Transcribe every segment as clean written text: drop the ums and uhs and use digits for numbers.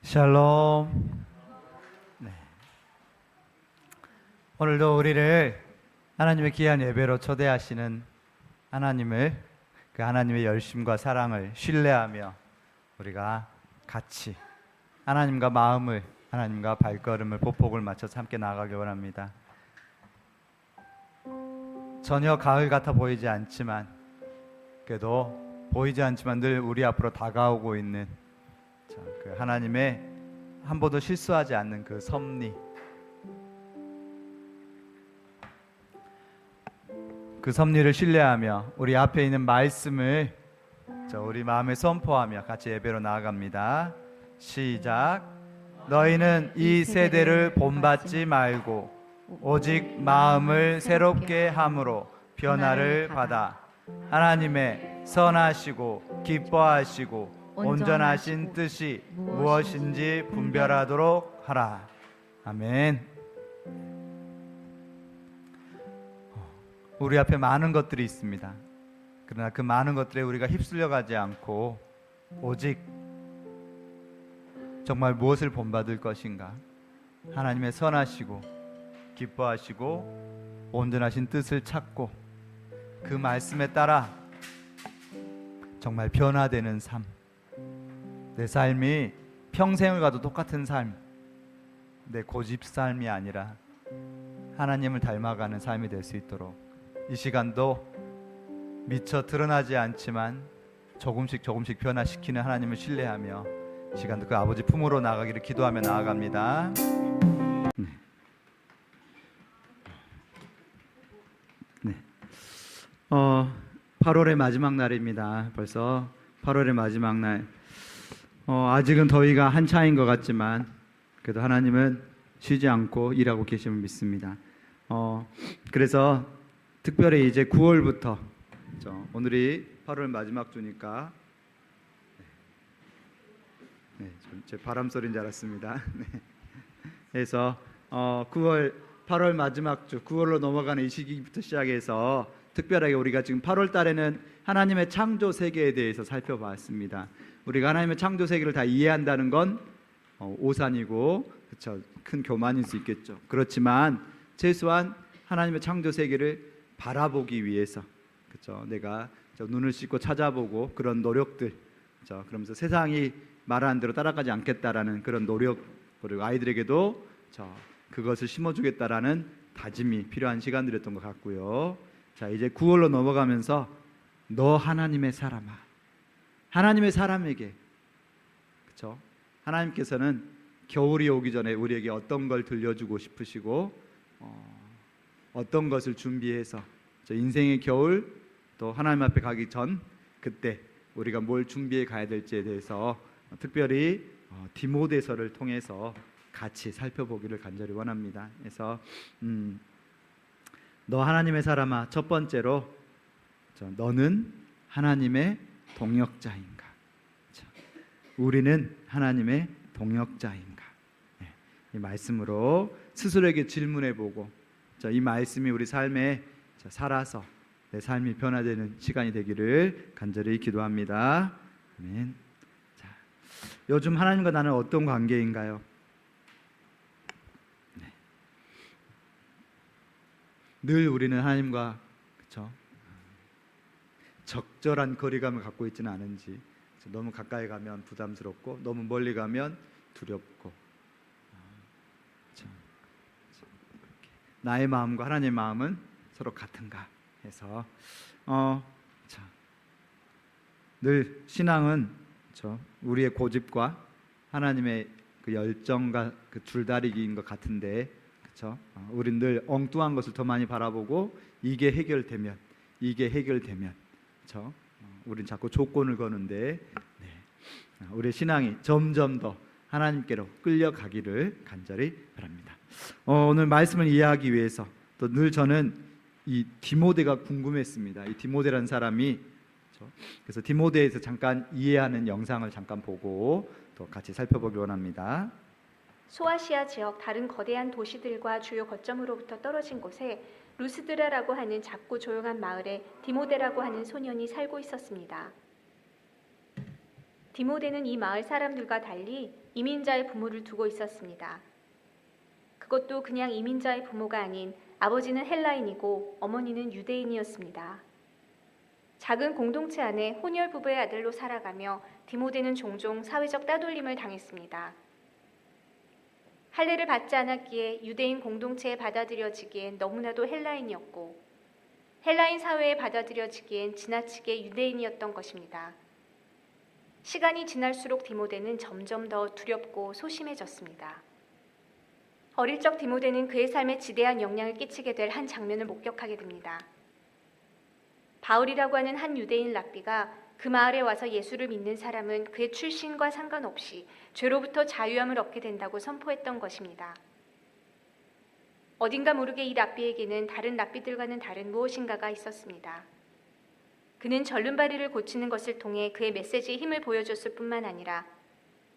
샬롬. 네. 오늘도 우리를 하나님의 귀한 예배로 초대하시는 하나님을, 그 하나님의 열심과 사랑을 신뢰하며 우리가 같이 하나님과 마음을, 하나님과 발걸음을, 보폭을 맞춰서 함께 나아가길 원합니다. 전혀 가을 같아 보이지 않지만, 그래도 보이지 않지만 늘 우리 앞으로 다가오고 있는 그 하나님의 한 번도 실수하지 않는 그 섭리, 그 섭리를 신뢰하며 우리 앞에 있는 말씀을 우리 마음에 선포하며 같이 예배로 나아갑니다. 시작. 너희는 이 세대를 본받지 말고 오직 마음을 새롭게 함으로 변화를 받아 하나님의 선하시고 기뻐하시고 온전하신 뜻이 무엇인지 분별하도록 하라. 아멘. 우리 앞에 많은 것들이 있습니다. 그러나 그 많은 것들에 우리가 휩쓸려 가지 않고 오직 정말 무엇을 본받을 것인가? 하나님의 선하시고 기뻐하시고 온전하신 뜻을 찾고 그 말씀에 따라 정말 변화되는 삶, 내 삶이 평생을 가도 똑같은 삶, 내 고집 삶이 아니라 하나님을 닮아가는 삶이 될 수 있도록 이 시간도 미처 드러나지 않지만 조금씩 변화시키는 하나님을 신뢰하며 이 시간도 그 아버지 품으로 나가기를 기도하며 나아갑니다. 네. 8월의 마지막 날입니다. 벌써 8월의 마지막 날. 아직은 더위가 한차인 것 같지만 그래도 하나님은 쉬지 않고 일하고 계심을 믿습니다. 그래서 특별히 이제 9월부터 오늘이 8월 마지막 주니까 제 바람 소리인 줄 알았습니다. 그래서 8월 마지막 주 9월로 넘어가는 이 시기부터 시작해서 특별하게 우리가 지금 8월 달에는 하나님의 창조 세계에 대해서 살펴봤습니다. 우리가 하나님의 창조 세계를 다 이해한다는 건 오산이고 그렇죠, 큰 교만일 수 있겠죠. 그렇지만 최소한 하나님의 창조 세계를 바라보기 위해서 그렇죠, 내가 눈을 씻고 찾아보고 그런 노력들, 그렇죠, 그러면서 세상이 말하는 대로 따라가지 않겠다라는 그런 노력, 그리고 아이들에게도 그것을 심어주겠다라는 다짐이 필요한 시간들이었던 것 같고요. 자, 이제 9월로 넘어가면서 너 하나님의 사람아, 하나님의 사람에게, 그렇죠, 하나님께서는 겨울이 오기 전에 우리에게 어떤 걸 들려주고 싶으시고 어떤 것을 준비해서 인생의 겨울, 또 하나님 앞에 가기 전 그때 우리가 뭘 준비해 가야 될지에 대해서 특별히 디모데서를 통해서 같이 살펴보기를 간절히 원합니다. 그래서 너 하나님의 사람아, 첫 번째로 너는 하나님의 동역자인가? 우리는 하나님의 동역자인가? 이 말씀으로 스스로에게 질문해보고 이 말씀이 우리 삶에 살아서 내 삶이 변화되는 시간이 되기를 간절히 기도합니다. 아멘. 자, 요즘 하나님과 나는 어떤 관계인가요? 늘 우리는 하나님과 그렇죠? 적절한 거리감을 갖고 있지는 않은지, 너무 가까이 가면 부담스럽고 너무 멀리 가면 두렵고, 나의 마음과 하나님의 마음은 서로 같은가 해서 늘 신앙은 우리의 고집과 하나님의 그 열정과 그 줄다리기인 것 같은데, 그렇죠? 우린 늘 엉뚱한 것을 더 많이 바라보고 이게 해결되면, 그렇죠? 우린 자꾸 조건을 거는데, 우리의 신앙이 점점 더 하나님께로 끌려가기를 간절히 바랍니다. 오늘 말씀을 이해하기 위해서 또 늘 저는 이 디모데가 궁금했습니다. 이 디모데라는 사람이, 그래서 디모데에서 잠깐 이해하는 영상을 잠깐 보고 또 같이 살펴보기 원합니다. 소아시아 지역 다른 거대한 도시들과 주요 거점으로부터 떨어진 곳에 루스드라라고 하는 작고 조용한 마을에 디모데라고 하는 소년이 살고 있었습니다. 디모데는 이 마을 사람들과 달리 이민자의 부모를 두고 있었습니다. 그것도 그냥 이민자의 부모가 아닌 아버지는 헬라인이고 어머니는 유대인이었습니다. 작은 공동체 안에 혼혈 부부의 아들로 살아가며 디모데는 종종 사회적 따돌림을 당했습니다. 할례를 받지 않았기에 유대인 공동체에 받아들여지기엔 너무나도 헬라인이었고 헬라인 사회에 받아들여지기엔 지나치게 유대인이었던 것입니다. 시간이 지날수록 디모데는 점점 더 두렵고 소심해졌습니다. 어릴 적 디모데는 그의 삶에 지대한 영향을 끼치게 될 한 장면을 목격하게 됩니다. 바울이라고 하는 한 유대인 랍비가 그 마을에 와서 예수를 믿는 사람은 그의 출신과 상관없이 죄로부터 자유함을 얻게 된다고 선포했던 것입니다. 어딘가 모르게 이 랍비에게는 다른 랍비들과는 다른 무엇인가가 있었습니다. 그는 절름발이를 고치는 것을 통해 그의 메시지에 힘을 보여줬을 뿐만 아니라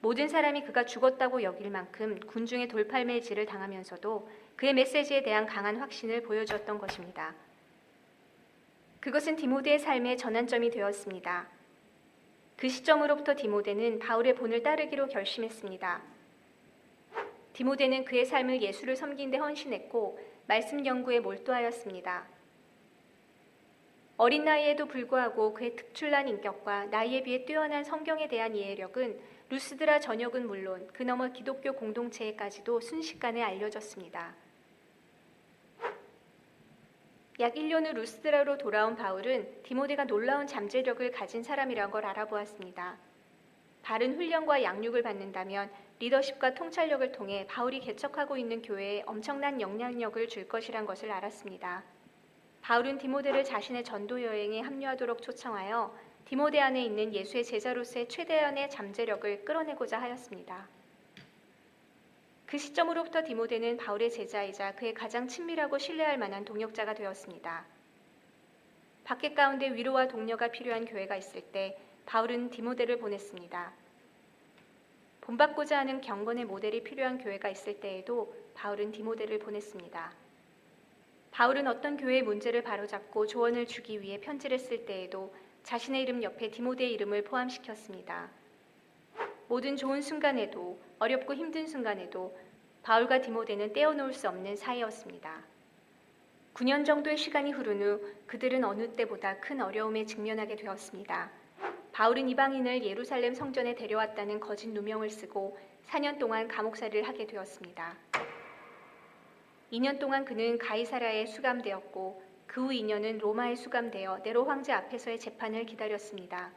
모든 사람이 그가 죽었다고 여길 만큼 군중의 돌팔매질을 당하면서도 그의 메시지에 대한 강한 확신을 보여주었던 것입니다. 그것은 디모데의 삶의 전환점이 되었습니다. 그 시점으로부터 디모데는 바울의 본을 따르기로 결심했습니다. 디모데는 그의 삶을 예수를 섬기는 데 헌신했고 말씀 연구에 몰두하였습니다. 어린 나이에도 불구하고 그의 특출난 인격과 나이에 비해 뛰어난 성경에 대한 이해력은 루스드라 전역은 물론 그 너머 기독교 공동체에까지도 순식간에 알려졌습니다. 약 1년 후 루스드라로 돌아온 바울은 디모데가 놀라운 잠재력을 가진 사람이란 걸 알아보았습니다. 바른 훈련과 양육을 받는다면 리더십과 통찰력을 통해 바울이 개척하고 있는 교회에 엄청난 영향력을 줄 것이란 것을 알았습니다. 바울은 디모데를 자신의 전도 여행에 합류하도록 초청하여 디모데 안에 있는 예수의 제자로서의 최대한의 잠재력을 끌어내고자 하였습니다. 그 시점으로부터 디모데는 바울의 제자이자 그의 가장 친밀하고 신뢰할 만한 동역자가 되었습니다. 박해 가운데 위로와 독려가 필요한 교회가 있을 때 바울은 디모데를 보냈습니다. 본받고자 하는 경건의 모델이 필요한 교회가 있을 때에도 바울은 디모데를 보냈습니다. 바울은 어떤 교회의 문제를 바로잡고 조언을 주기 위해 편지를 쓸 때에도 자신의 이름 옆에 디모데의 이름을 포함시켰습니다. 모든 좋은 순간에도 어렵고 힘든 순간에도 바울과 디모데는 떼어놓을 수 없는 사이였습니다. 9년 정도의 시간이 흐른 후 그들은 어느 때보다 큰 어려움에 직면하게 되었습니다. 바울은 이방인을 예루살렘 성전에 데려왔다는 거짓 누명을 쓰고 4년 동안 감옥살이를 하게 되었습니다. 2년 동안 그는 가이사랴에 수감되었고 그 후 2년은 로마에 수감되어 네로 황제 앞에서의 재판을 기다렸습니다.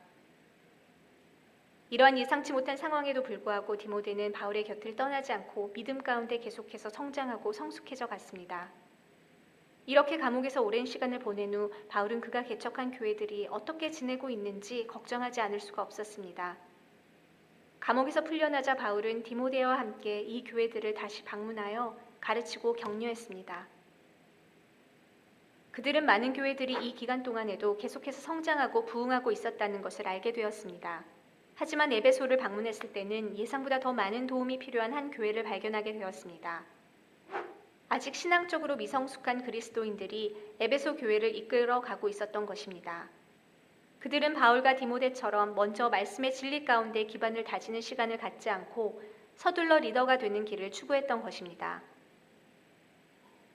이러한 예상치 못한 상황에도 불구하고 디모데는 바울의 곁을 떠나지 않고 믿음 가운데 계속해서 성장하고 성숙해져 갔습니다. 이렇게 감옥에서 오랜 시간을 보낸 후 바울은 그가 개척한 교회들이 어떻게 지내고 있는지 걱정하지 않을 수가 없었습니다. 감옥에서 풀려나자 바울은 디모데와 함께 이 교회들을 다시 방문하여 가르치고 격려했습니다. 그들은 많은 교회들이 이 기간 동안에도 계속해서 성장하고 부흥하고 있었다는 것을 알게 되었습니다. 하지만 에베소를 방문했을 때는 예상보다 더 많은 도움이 필요한 한 교회를 발견하게 되었습니다. 아직 신앙적으로 미성숙한 그리스도인들이 에베소 교회를 이끌어 가고 있었던 것입니다. 그들은 바울과 디모데처럼 먼저 말씀의 진리 가운데 기반을 다지는 시간을 갖지 않고 서둘러 리더가 되는 길을 추구했던 것입니다.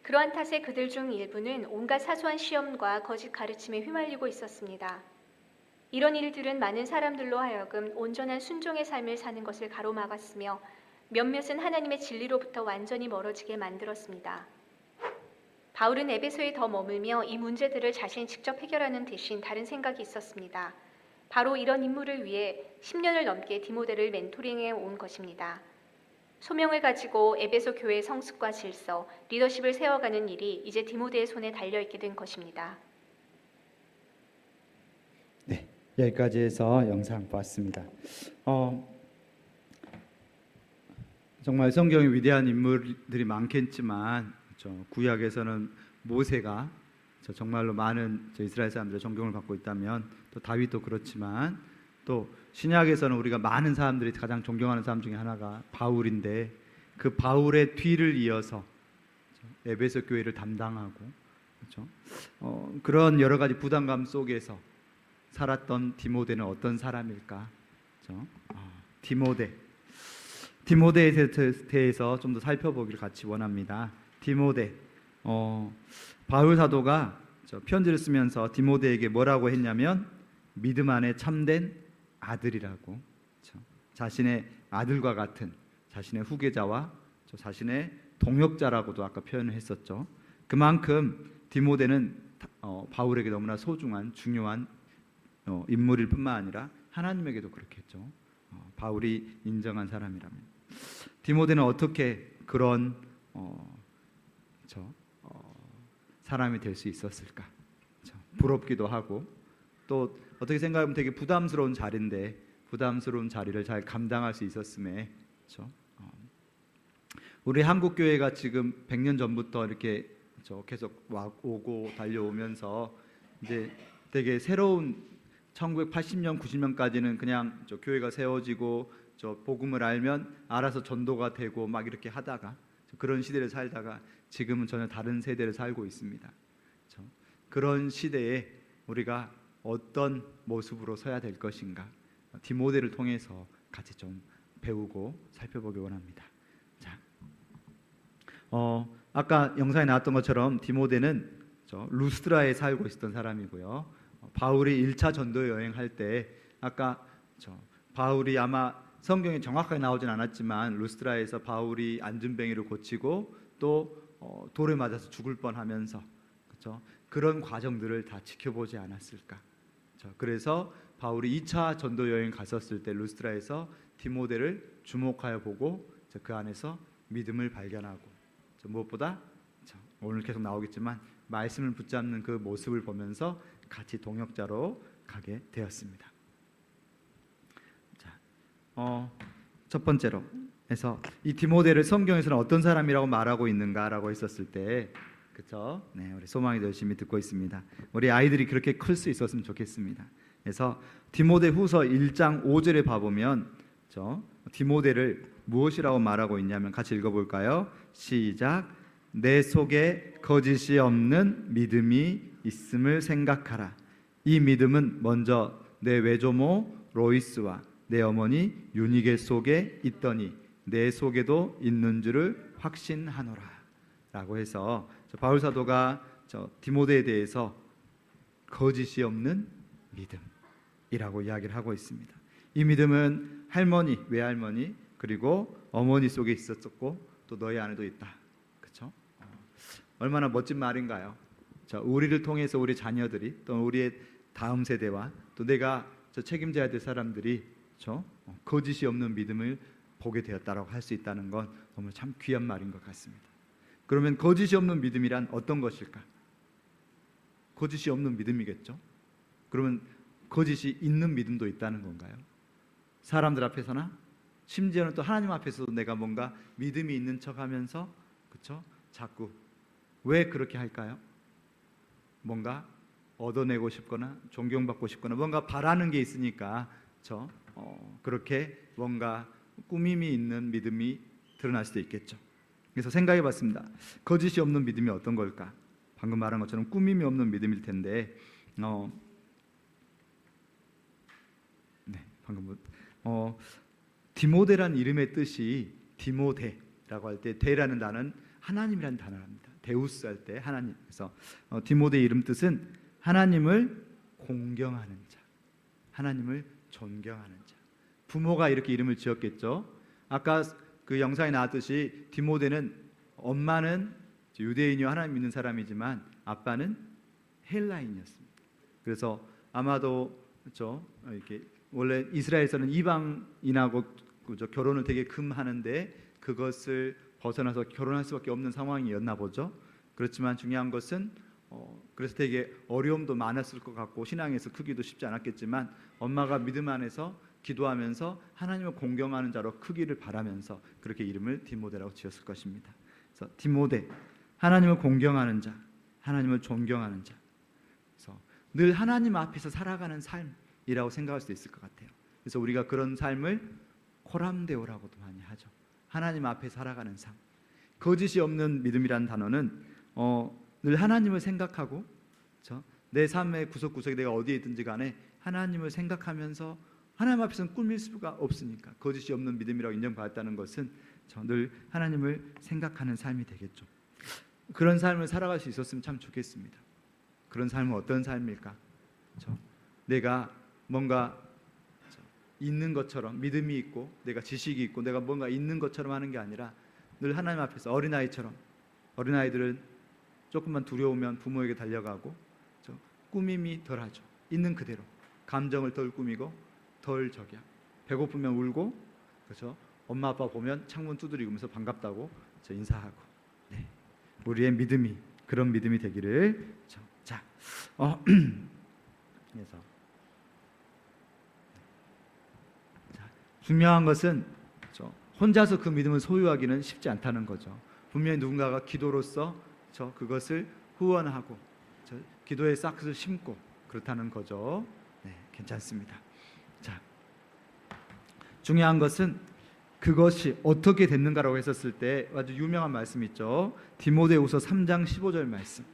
그러한 탓에 그들 중 일부는 온갖 사소한 시험과 거짓 가르침에 휘말리고 있었습니다. 이런 일들은 많은 사람들로 하여금 온전한 순종의 삶을 사는 것을 가로막았으며 몇몇은 하나님의 진리로부터 완전히 멀어지게 만들었습니다. 바울은 에베소에 더 머물며 이 문제들을 자신이 직접 해결하는 대신 다른 생각이 있었습니다. 바로 이런 임무를 위해 10년을 넘게 디모데를 멘토링해 온 것입니다. 소명을 가지고 에베소 교회의 성숙과 질서, 리더십을 세워가는 일이 이제 디모데의 손에 달려있게 된 것입니다. 네, 여기까지 해서 영상 봤습니다. 정말 성경에 위대한 인물들이 많겠지만 구약에서는 모세가 정말로 많은 이스라엘 사람들의 존경을 받고 있다면 또 다윗도 그렇지만 또 신약에서는 우리가 많은 사람들이 가장 존경하는 사람 중에 하나가 바울인데 그 바울의 뒤를 이어서 에베소 교회를 담당하고 그렇죠? 그런 여러 가지 부담감 속에서 살았던 디모데는 어떤 사람일까? 디모데에 대해서 좀 더 살펴보기를 같이 원합니다. 디모데, 바울 사도가 편지를 쓰면서 디모데에게 뭐라고 했냐면 믿음 안에 참된 아들이라고, 자신의 아들과 같은 자신의 후계자와 자신의 동역자라고도 아까 표현을 했었죠. 그만큼 디모데는 바울에게 너무나 소중한 중요한 인물일 뿐만 아니라 하나님에게도 그렇겠죠. 바울이 인정한 사람이라면 디모데는 어떻게 그런 사람이 될 수 있었을까? 부럽기도 하고 또 어떻게 생각하면 되게 부담스러운 자리인데 부담스러운 자리를 잘 감당할 수 있었음에 우리 한국 교회가 지금 100년 전부터 이렇게 계속 오고 달려오면서 이제 되게 새로운 1980년 90년까지는 그냥 교회가 세워지고 복음을 알면 알아서 전도가 되고 막 이렇게 하다가 그런 시대를 살다가 지금은 전혀 다른 세대를 살고 있습니다. 그런 시대에 우리가 어떤 모습으로 서야 될 것인가 디모데를 통해서 같이 좀 배우고 살펴보기 원합니다. 자, 아까 영상에 나왔던 것처럼 디모데는 루스드라에 살고 있었던 사람이고요. 바울이 1차 전도 여행할 때 아까 바울이 아마 성경에 정확하게 나오진 않았지만 루스드라에서 바울이 안진뱅이를 고치고 또 돌에 맞아서 죽을 뻔하면서 그런 과정들을 다 지켜보지 않았을까. 그래서 바울이 2차 전도 여행 갔었을 때 루스드라에서 디모데를 주목하여 보고 그 안에서 믿음을 발견하고 무엇보다 오늘 계속 나오겠지만 말씀을 붙잡는 그 모습을 보면서 같이 동역자로 가게 되었습니다. 첫 번째로 해서 이 디모데를 성경에서는 어떤 사람이라고 말하고 있는가라고 했었을 때 그렇죠? 네, 우리 소망이 열심히 듣고 있습니다. 우리 아이들이 그렇게 클 수 있었으면 좋겠습니다. 그래서 디모데 후서 1장 5절에 봐보면 디모데를 무엇이라고 말하고 있냐면 같이 읽어볼까요? 시작. 내 속에 거짓이 없는 믿음이 있음을 생각하라. 이 믿음은 먼저 내 외조모 로이스와 내 어머니 유니게 속에 있더니 내 속에도 있는 줄을 확신하노라 라고 해서 바울 사도가 디모데에 대해서 거짓이 없는 믿음이라고 이야기를 하고 있습니다. 이 믿음은 할머니, 외할머니 그리고 어머니 속에 있었고 또 너희 안에도 있다. 그렇죠? 얼마나 멋진 말인가요? 우리를 통해서 우리 자녀들이 또 우리의 다음 세대와 또 내가 책임져야 될 사람들이 거짓이 없는 믿음을 보게 되었다라고 할 수 있다는 건 너무 참 귀한 말인 것 같습니다. 그러면 거짓이 없는 믿음이란 어떤 것일까? 거짓이 없는 믿음이겠죠. 그러면 거짓이 있는 믿음도 있다는 건가요? 사람들 앞에서나 심지어는 또 하나님 앞에서도 내가 뭔가 믿음이 있는 척하면서 그렇죠? 자꾸 왜 그렇게 할까요? 뭔가 얻어내고 싶거나 존경받고 싶거나 뭔가 바라는 게 있으니까 그렇게 뭔가 꾸밈이 있는 믿음이 드러날 수도 있겠죠. 그래서 생각해 봤습니다. 거짓이 없는 믿음이 어떤 걸까? 방금 말한 것처럼 꾸밈이 없는 믿음일 텐데 디모데란 이름의 뜻이 디모데라고 할 때 데라는 단어는 하나님이라는 단어랍니다. 데우스 할 때 하나님. 그래서 디모데 이름 뜻은 하나님을 공경하는 자, 하나님을 존경하는 자. 부모가 이렇게 이름을 지었겠죠. 아까 그 영상에 나왔듯이 디모데는 엄마는 유대인이요 하나님 믿는 사람이지만 아빠는 헬라인이었습니다. 그래서 아마도 이렇게 원래 이스라엘에서는 이방인하고 결혼을 되게 금하는데 그것을 벗어나서 결혼할 수밖에 없는 상황이었나 보죠. 그렇지만 중요한 것은 그래서 되게 어려움도 많았을 것 같고 신앙에서 크기도 쉽지 않았겠지만 엄마가 믿음 안에서 기도하면서 하나님을 공경하는 자로 크기를 바라면서 그렇게 이름을 디모데라고 지었을 것입니다. 그래서 디모데, 하나님을 공경하는 자, 하나님을 존경하는 자. 그래서 늘 하나님 앞에서 살아가는 삶이라고 생각할 수 있을 것 같아요. 그래서 우리가 그런 삶을 코람데오라고도 많이 하죠. 하나님 앞에 살아가는 삶. 거짓이 없는 믿음이라는 단어는 늘 하나님을 생각하고 내 삶의 구석구석에 내가 어디에 있든지 간에 하나님을 생각하면서 하나님 앞에서는 꾸밀 수가 없으니까 거짓이 없는 믿음이라고 인정받았다는 것은 늘 하나님을 생각하는 삶이 되겠죠. 그런 삶을 살아갈 수 있었으면 참 좋겠습니다. 그런 삶은 어떤 삶일까? 내가 뭔가 있는 것처럼 믿음이 있고 내가 지식이 있고 내가 뭔가 있는 것처럼 하는 게 아니라 늘 하나님 앞에서 어린아이처럼, 어린아이들은 조금만 두려우면 부모에게 달려가고 꾸밈이 덜하죠. 있는 그대로 감정을 덜 꾸미고 덜 배고프면 울고, 그렇죠? 엄마 아빠 보면 창문 두드리면서 반갑다고 인사하고. 네. 우리의 믿음이 그런 믿음이 되기를. 그래서 중요한 것은 혼자서 그 믿음을 소유하기는 쉽지 않다는 거죠. 분명히 누군가가 기도로서 그것을 후원하고 기도의 싹을 심고 그렇다는 거죠. 네, 괜찮습니다. 자, 중요한 것은 그것이 어떻게 됐는가라고 했었을 때 아주 유명한 말씀 있죠. 디모데후서 3장 15절 말씀.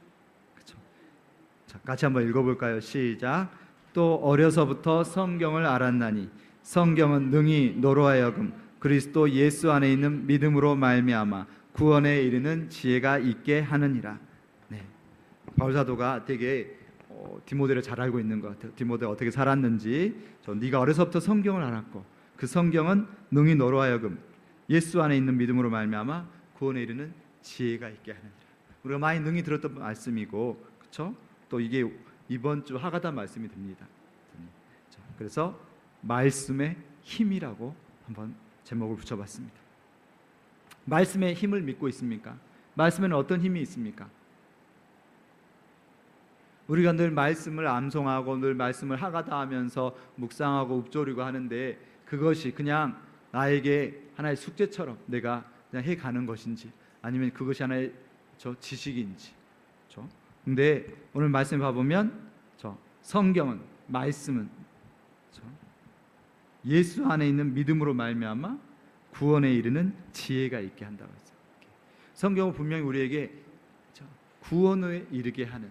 그렇죠? 자, 같이 한번 읽어볼까요? 시작. 또 어려서부터 성경을 알았나니 성경은 능히 너로 하여금 그리스도 예수 안에 있는 믿음으로 말미암아 구원에 이르는 지혜가 있게 하느니라. 네, 바울 사도가 되게 디모데를 잘 알고 있는 것 같아요. 디모데가 어떻게 살았는지. 네가 어려서부터 성경을 알았고 그 성경은 능히 너로 하여금 예수 안에 있는 믿음으로 말미암아 구원에 이르는 지혜가 있게 하느니라. 우리가 많이 능히 들었던 말씀이고, 그렇죠? 또 이게 이번 주 하가다 말씀이 됩니다. 그래서 말씀의 힘이라고 한번 제목을 붙여봤습니다. 말씀의 힘을 믿고 있습니까? 말씀에는 어떤 힘이 있습니까? 우리가 늘 말씀을 암송하고 늘 말씀을 하가다하면서 묵상하고 읊조리고 하는데 그것이 그냥 나에게 하나의 숙제처럼 내가 그냥 해가는 것인지 아니면 그것이 하나의 지식인지. 근데 오늘 말씀 봐보면 성경은, 말씀은 예수 안에 있는 믿음으로 말미암아 구원에 이르는 지혜가 있게 한다고 했어요. 성경은 분명히 우리에게 구원에 이르게 하는,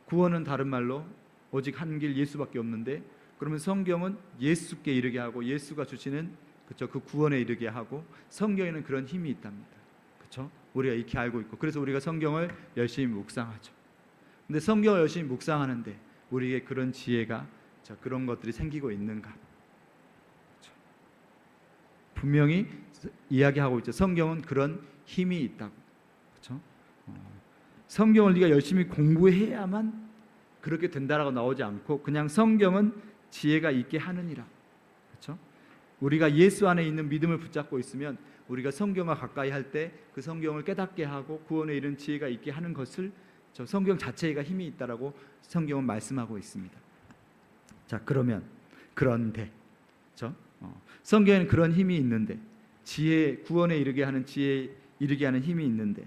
구원은 다른 말로 오직 한 길 예수밖에 없는데, 그러면 성경은 예수께 이르게 하고 예수가 주시는 그 구원에 이르게 하고 성경에는 그런 힘이 있답니다. 그렇죠? 우리가 익히 알고 있고 그래서 우리가 성경을 열심히 묵상하죠. 근데 성경을 열심히 묵상하는데 우리에게 그런 지혜가 그런 것들이 생기고 있는가? 그렇죠? 분명히 이야기하고 있죠. 성경은 그런 힘이 있다고. 그렇죠? 성경을 네가 열심히 공부해야만 그렇게 된다라고 나오지 않고 그냥 성경은 지혜가 있게 하느니라. 그렇죠? 우리가 예수 안에 있는 믿음을 붙잡고 있으면 우리가 성경과 가까이 할 때 그 성경을 깨닫게 하고 구원에 이른 지혜가 있게 하는 것을 성경 자체가 힘이 있다라고 성경은 말씀하고 있습니다. 자, 그런데 성경에는 그런 힘이 있는데, 지혜, 구원에 이르게 하는 지혜에 이르게 하는 힘이 있는데,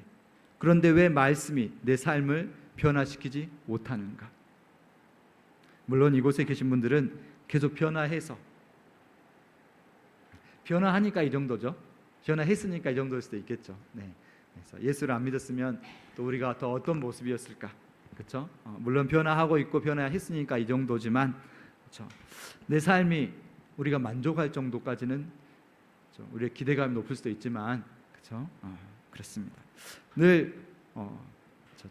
그런데 왜 말씀이 내 삶을 변화시키지 못하는가? 물론 이곳에 계신 분들은 계속 변화하니까 이 정도죠. 변화했으니까 이 정도일 수도 있겠죠. 네. 그래서 예수를 안 믿었으면 또 우리가 더 어떤 모습이었을까? 그렇죠? 물론 변화하고 있고 변화했으니까 이 정도지만, 그렇죠? 내 삶이 우리가 만족할 정도까지는 우리의 기대감이 높을 수도 있지만, 그렇죠? 그렇습니다. 늘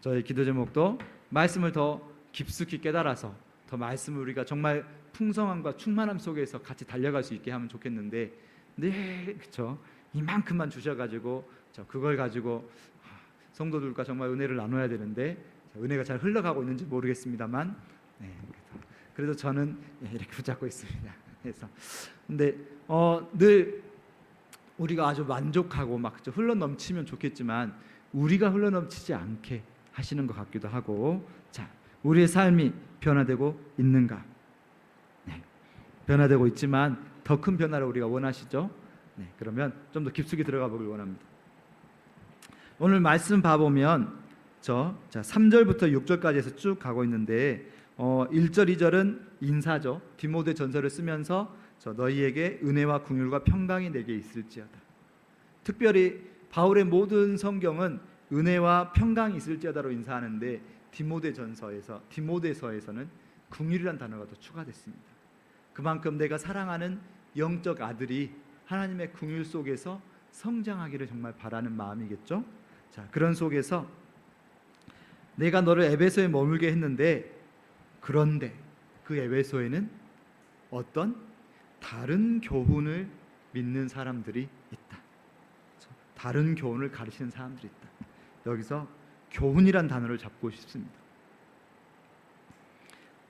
저의 기도 제목도 말씀을 더 깊숙이 깨달아서 더 말씀을 우리가 정말 풍성함과 충만함 속에서 같이 달려갈 수 있게 하면 좋겠는데, 늘 그렇죠? 이만큼만 주셔가지고 그걸 가지고 성도들과 정말 은혜를 나눠야 되는데 은혜가 잘 흘러가고 있는지 모르겠습니다만, 네, 그래도 저는 이렇게 붙잡고 있습니다. 그래서 근데 늘 우리가 아주 만족하고 막 흘러 넘치면 좋겠지만 우리가 흘러 넘치지 않게 하시는 것 같기도 하고, 자, 우리의 삶이 변화되고 있는가? 네, 변화되고 있지만 더 큰 변화를 우리가 원하시죠? 네, 그러면 좀 더 깊숙이 들어가 보길 원합니다. 오늘 말씀 봐보면 3절부터 6절까지 해서 쭉 가고 있는데 1절, 2절은 인사죠. 디모데 전서를 쓰면서 너희에게 은혜와 궁율과 평강이 내게 있을지어다. 특별히 바울의 모든 성경은 은혜와 평강이 있을지어다로 인사하는데 디모데서에서는 궁율이라는 단어가 더 추가됐습니다. 그만큼 내가 사랑하는 영적 아들이 하나님의 긍휼 속에서 성장하기를 정말 바라는 마음이겠죠. 자, 그런 속에서 내가 너를 에베소에 머물게 했는데, 그런데 그 에베소에는 어떤 다른 교훈을 믿는 사람들이 있다. 다른 교훈을 가르치는 사람들이 있다. 여기서 교훈이란 단어를 잡고 싶습니다.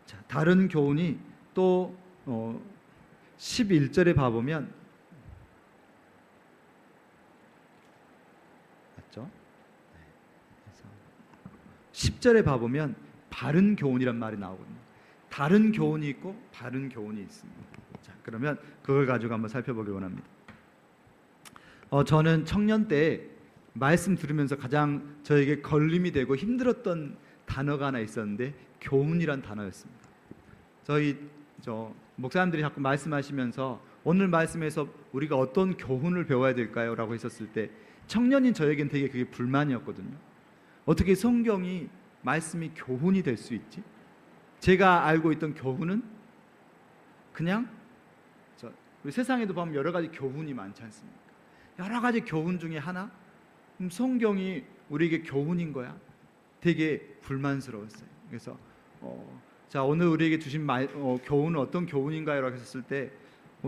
자, 다른 교훈이 또 11절에 봐보면, 맞죠? 10절에 봐보면 바른 교훈이란 말이 나오거든요. 다른 교훈이 있고 바른 교훈이 있습니다. 자, 그러면 그걸 가지고 한번 살펴보길 원합니다. 저는 청년 때 말씀 들으면서 가장 저에게 걸림이 되고 힘들었던 단어가 하나 있었는데 교훈이란 단어였습니다. 저 목사님들이 자꾸 말씀하시면서 오늘 말씀에서 우리가 어떤 교훈을 배워야 될까요? 라고 했었을 때 청년인 저에겐 되게 그게 불만이었거든요. 어떻게 성경이 말씀이 교훈이 될 수 있지? 제가 알고 있던 교훈은 그냥 우리 세상에도 보면 여러 가지 교훈이 많지 않습니까? 여러 가지 교훈 중에 하나? 성경이 우리에게 교훈인 거야? 되게 불만스러웠어요. 그래서 자, 오늘 우리에게 주신 교훈은 어떤 교훈인가요? 라고 했을 때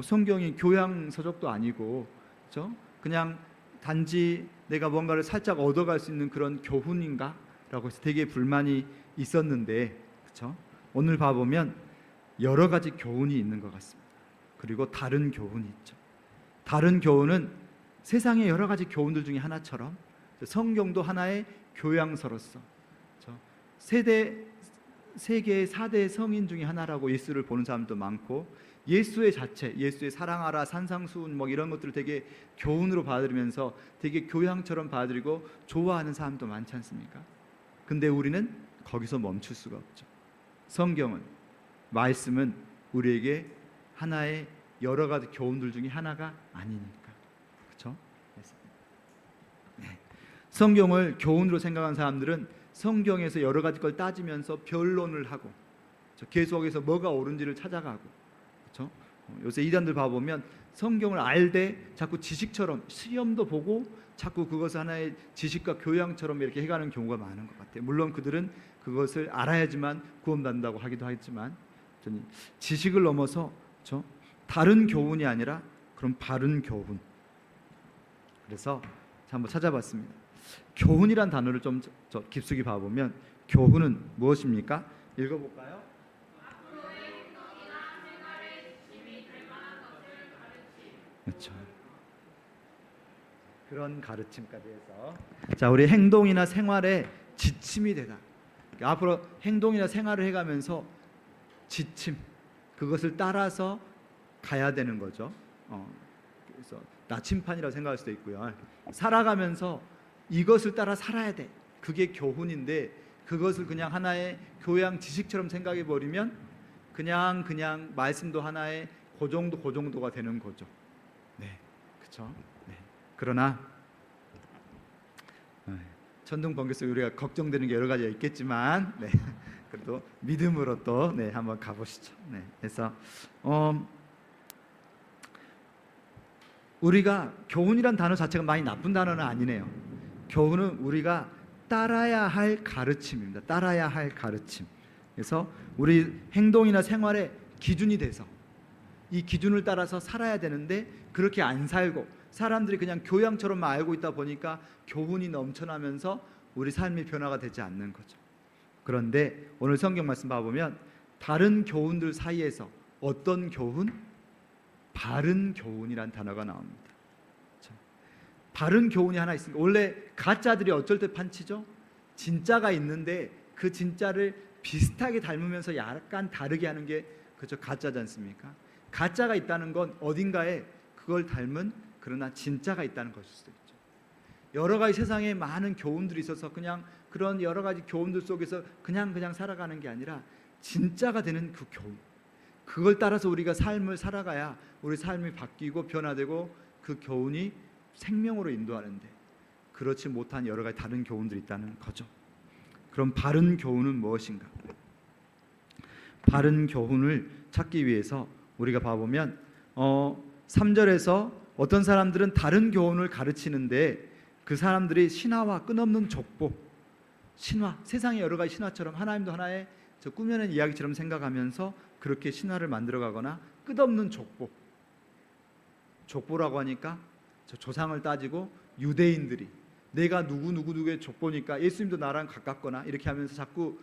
성경이 교양 서적도 아니고 그렇죠? 그냥 단지 내가 뭔가를 살짝 얻어갈 수 있는 그런 교훈인가? 라고 해서 되게 불만이 있었는데, 그렇죠? 오늘 봐보면 여러 가지 교훈이 있는 것 같습니다. 그리고 다른 교훈이 있죠. 다른 교훈은 세상의 여러 가지 교훈들 중에 하나처럼 성경도 하나의 교양서로서 세계의 4대 성인 중에 하나라고 예수를 보는 사람도 많고, 예수의 자체, 예수의 사랑하라, 산상수훈 이런 것들을 되게 교훈으로 받아들이면서 되게 교양처럼 받아들이고 좋아하는 사람도 많지 않습니까? 근데 우리는 거기서 멈출 수가 없죠. 성경은, 말씀은 우리에게 하나의 여러 가지 교훈들 중에 하나가 아니니까. 그렇죠? 네. 성경을 교훈으로 생각하는 사람들은 성경에서 여러 가지 걸 따지면서 변론을 하고 계속해서 뭐가 옳은지를 찾아가고, 그렇죠? 요새 이단들 봐보면 성경을 알되 자꾸 지식처럼 시험도 보고 자꾸 그것을 하나의 지식과 교양처럼 이렇게 해가는 경우가 많은 것 같아요. 물론 그들은 그것을 알아야지만 구원받는다고 하기도 하지만 지식을 넘어서 그렇죠? 다른 교훈이 아니라 그런 바른 교훈. 그래서 한번 찾아봤습니다. 교훈이란 단어를 좀 깊숙이 봐보면 교훈은 무엇입니까? 읽어볼까요? 그렇죠. 그런 가르침까지 해서 자, 우리 행동이나 생활에 지침이 되다. 앞으로 행동이나 생활을 해가면서 지침, 그것을 따라서 가야 되는 거죠. 그래서 나침판이라고 생각할 수도 있고요. 살아가면서 이것을 따라 살아야 돼. 그게 교훈인데 그것을 그냥 하나의 교양 지식처럼 생각해 버리면 그냥 말씀도 하나의 그 정도가 되는 거죠. 네, 그렇죠. 네. 그러나 천둥 번개 속에 우리가 걱정되는 게 여러 가지가 있겠지만, 네, 그래도 믿음으로 또 한번 가보시죠. 네, 그래서 우리가 교훈이란 단어 자체가 많이 나쁜 단어는 아니네요. 교훈은 우리가 따라야 할 가르침입니다. 따라야 할 가르침. 그래서 우리 행동이나 생활의 기준이 돼서 이 기준을 따라서 살아야 되는데 그렇게 안 살고 사람들이 그냥 교양처럼만 알고 있다 보니까 교훈이 넘쳐나면서 우리 삶의 변화가 되지 않는 거죠. 그런데 오늘 성경 말씀 봐보면 다른 교훈들 사이에서 어떤 교훈? 바른 교훈이란 단어가 나옵니다. 그렇죠? 바른 교훈이 하나 있습니다. 원래 가짜들이 어쩔 때 판치죠? 진짜가 있는데 그 진짜를 비슷하게 닮으면서 약간 다르게 하는 게 그렇죠, 가짜지 않습니까? 가짜가 있다는 건 어딘가에 그걸 닮은 그러나 진짜가 있다는 것일 수도 있죠. 여러 가지 세상에 많은 교훈들이 있어서 그냥 그런 여러 가지 교훈들 속에서 그냥 살아가는 게 아니라 진짜가 되는 그 교훈, 그걸 따라서 우리가 삶을 살아가야 우리 삶이 바뀌고 변화되고 그 교훈이 생명으로 인도하는데 그렇지 못한 여러 가지 다른 교훈들이 있다는 거죠. 그럼 바른 교훈은 무엇인가? 바른 교훈을 찾기 위해서 우리가 봐보면 3절에서 어떤 사람들은 다른 교훈을 가르치는데 그 사람들이 신화와 끝없는 족보, 신화, 세상의 여러 가지 신화처럼 하나님도 하나의 저 꾸며낸 이야기처럼 생각하면서 그렇게 신화를 만들어가거나 끝없는 족보, 족보라고 하니까 저 조상을 따지고 유대인들이 내가 누구의 족보니까 예수님도 나랑 가깝거나 이렇게 하면서 자꾸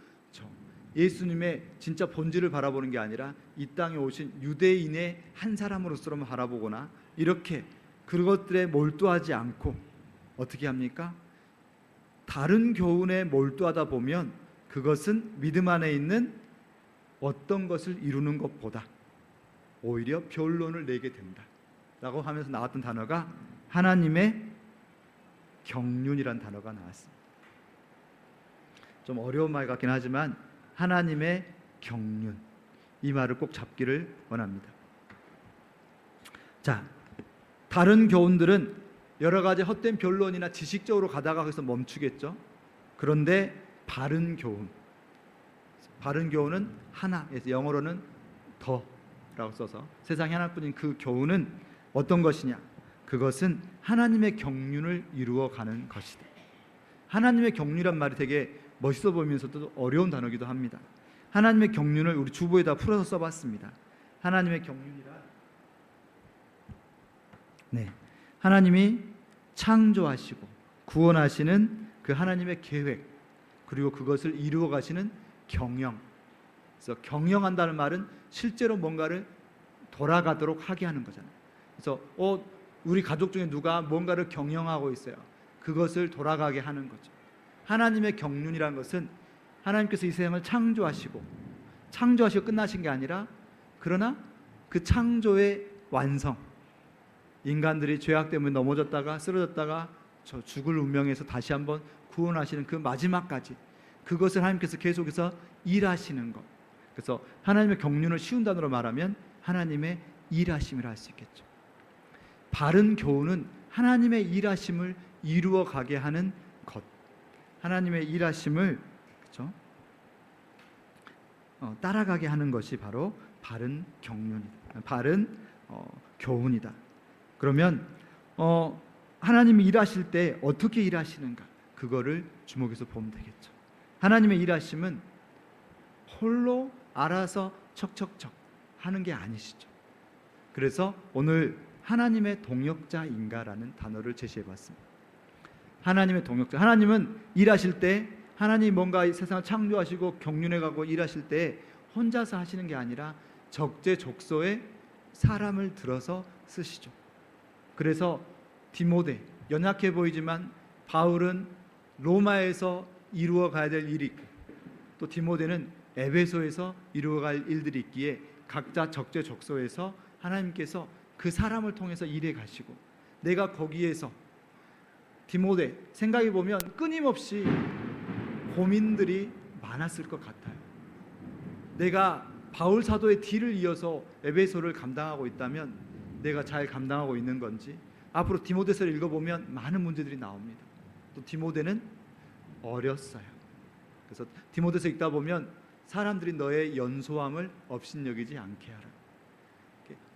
예수님의 진짜 본질을 바라보는 게 아니라 이 땅에 오신 유대인의 한 사람으로서만 바라보거나 이렇게 그것들에 몰두하지 않고 어떻게 합니까? 다른 교훈에 몰두하다 보면 그것은 믿음 안에 있는 어떤 것을 이루는 것보다 오히려 변론을 내게 된다 라고 하면서 나왔던 단어가 하나님의 경륜이란 단어가 나왔습니다. 좀 어려운 말 같긴 하지만 하나님의 경륜, 이 말을 꼭 잡기를 원합니다. 자, 다른 교훈들은 여러 가지 헛된 변론이나 지식적으로 가다가 거기서 멈추겠죠. 그런데 바른 교훈은 하나, 영어로는 더라고 써서 세상에 하나뿐인 그 교훈은 어떤 것이냐? 그것은 하나님의 경륜을 이루어가는 것이다. 하나님의 경륜이란 말이 되게 멋있어 보이면서도 어려운 단어이기도 합니다. 하나님의 경륜을 우리 주보에다 풀어서 써봤습니다. 하나님의 경륜이란 하나님이 창조하시고 구원하시는 그 하나님의 계획, 그리고 그것을 이루어 가시는 경영. 그래서 경영한다는 말은 실제로 뭔가를 돌아가도록 하게 하는 거잖아요. 그래서 우리 가족 중에 누가 뭔가를 경영하고 있어요. 그것을 돌아가게 하는 거죠. 하나님의 경륜이라는 것은 하나님께서 이 세상을 창조하시고 끝나신 게 아니라 그러나 그 창조의 완성, 인간들이 죄악 때문에 넘어졌다가 쓰러졌다가 저 죽을 운명에서 다시 한번 구원하시는 그 마지막까지 그것을 하나님께서 계속해서 일하시는 것. 그래서 하나님의 경륜을 쉬운 단어로 말하면 하나님의 일하심이라 할 수 있겠죠. 바른 교훈은 하나님의 일하심을 이루어 가게 하는 것, 하나님의 일하심을 그렇죠? 따라가게 하는 것이 바로 바른 경륜이다. 바른 교훈이다. 그러면 하나님이 일하실 때 어떻게 일하시는가, 그거를 주목해서 보면 되겠죠. 하나님의 일하심은 홀로 알아서 척척척 하는 게 아니시죠. 그래서 오늘 하나님의 동역자인가라는 단어를 제시해봤습니다. 하나님의 동역자. 하나님은 일하실 때, 하나님이 뭔가 이 세상을 창조하시고 경륜해가고 일하실 때 혼자서 하시는 게 아니라 적재적소에 사람을 들어서 쓰시죠. 그래서 디모데, 연약해 보이지만 바울은 로마에서 이루어 가야 될 일이 있고, 또 디모데는 에베소에서 이루어 갈 일들이 있기에 각자 적재적소에서 하나님께서 그 사람을 통해서 일해 가시고, 내가 거기에서 디모데 생각해 보면 끊임없이 고민들이 많았을 것 같아요. 내가 바울 사도의 뒤를 이어서 에베소를 감당하고 있다면 내가 잘 감당하고 있는 건지, 앞으로 디모데서를 읽어보면 많은 문제들이 나옵니다. 또 디모데는 어렸어요. 그래서 디모데서 읽다 보면 사람들이 너의 연소함을 업신여기지 않게 하라.